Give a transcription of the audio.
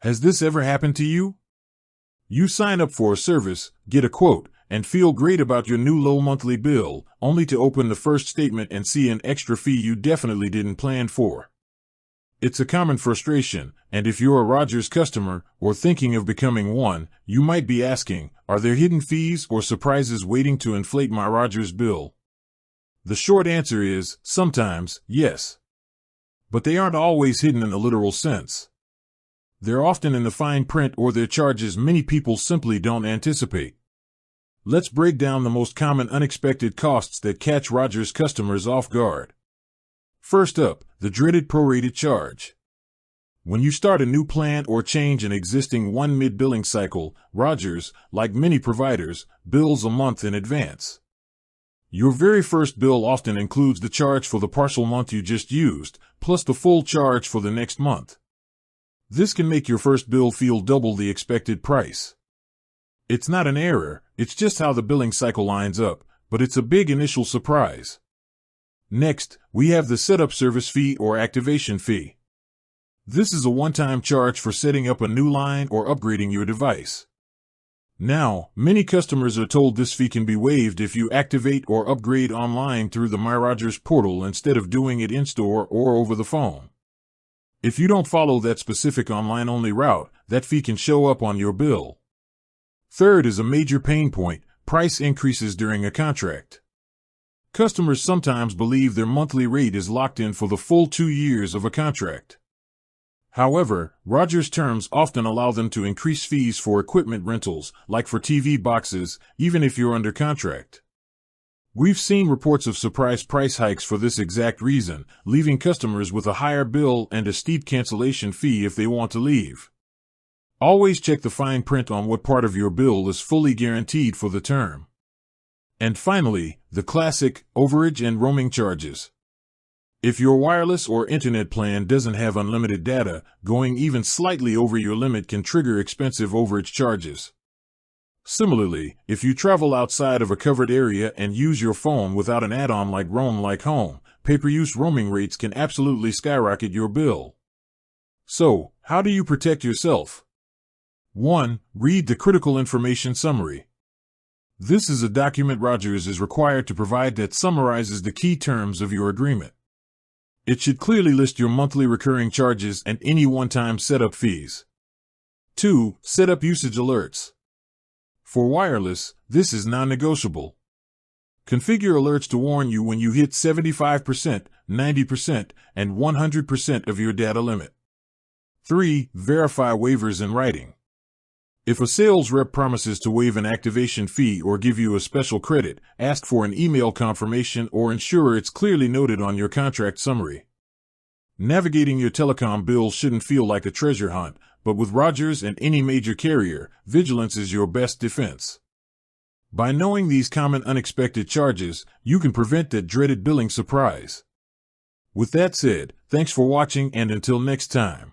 Has this ever happened to you? You sign up for a service, get a quote, and feel great about your new low monthly bill, only to open the first statement and see an extra fee you definitely didn't plan for. It's a common frustration, and if you're a Rogers customer or thinking of becoming one, you might be asking, are there hidden fees or surprises waiting to inflate my Rogers bill? The short answer is, sometimes, yes. But they aren't always hidden in a literal sense. They're often in the fine print or they're charges many people simply don't anticipate. Let's break down the most common unexpected costs that catch Rogers customers off guard. First up, the dreaded prorated charge. When you start a new plan or change an existing one mid-billing cycle, Rogers, like many providers, bills a month in advance. Your very first bill often includes the charge for the partial month you just used, plus the full charge for the next month. This can make your first bill feel double the expected price. It's not an error, it's just how the billing cycle lines up, but it's a big initial surprise. Next, we have the setup service fee or activation fee. This is a one-time charge for setting up a new line or upgrading your device. Now, many customers are told this fee can be waived if you activate or upgrade online through the My Rogers portal instead of doing it in-store or over the phone. If you don't follow that specific online-only route, that fee can show up on your bill. Third is a major pain point, price increases during a contract. Customers sometimes believe their monthly rate is locked in for the full 2 years of a contract. However, Rogers terms often allow them to increase fees for equipment rentals, like for TV boxes, even if you're under contract. We've seen reports of surprise price hikes for this exact reason, leaving customers with a higher bill and a steep cancellation fee if they want to leave. Always check the fine print on what part of your bill is fully guaranteed for the term. And finally, the classic overage and roaming charges. If your wireless or internet plan doesn't have unlimited data, going even slightly over your limit can trigger expensive overage charges. Similarly, if you travel outside of a covered area and use your phone without an add-on like Roam Like Home, pay-per-use roaming rates can absolutely skyrocket your bill. So, how do you protect yourself? 1. Read the critical information summary. This is a document Rogers is required to provide that summarizes the key terms of your agreement. It should clearly list your monthly recurring charges and any one-time setup fees. 2. Setup usage alerts. For wireless, this is non-negotiable. Configure alerts to warn you when you hit 75%, 90%, and 100% of your data limit. 3. Verify waivers in writing. If a sales rep promises to waive an activation fee or give you a special credit, ask for an email confirmation or ensure it's clearly noted on your contract summary. Navigating your telecom bill shouldn't feel like a treasure hunt, but with Rogers and any major carrier, vigilance is your best defense. By knowing these common unexpected charges, you can prevent that dreaded billing surprise. With that said, thanks for watching and until next time.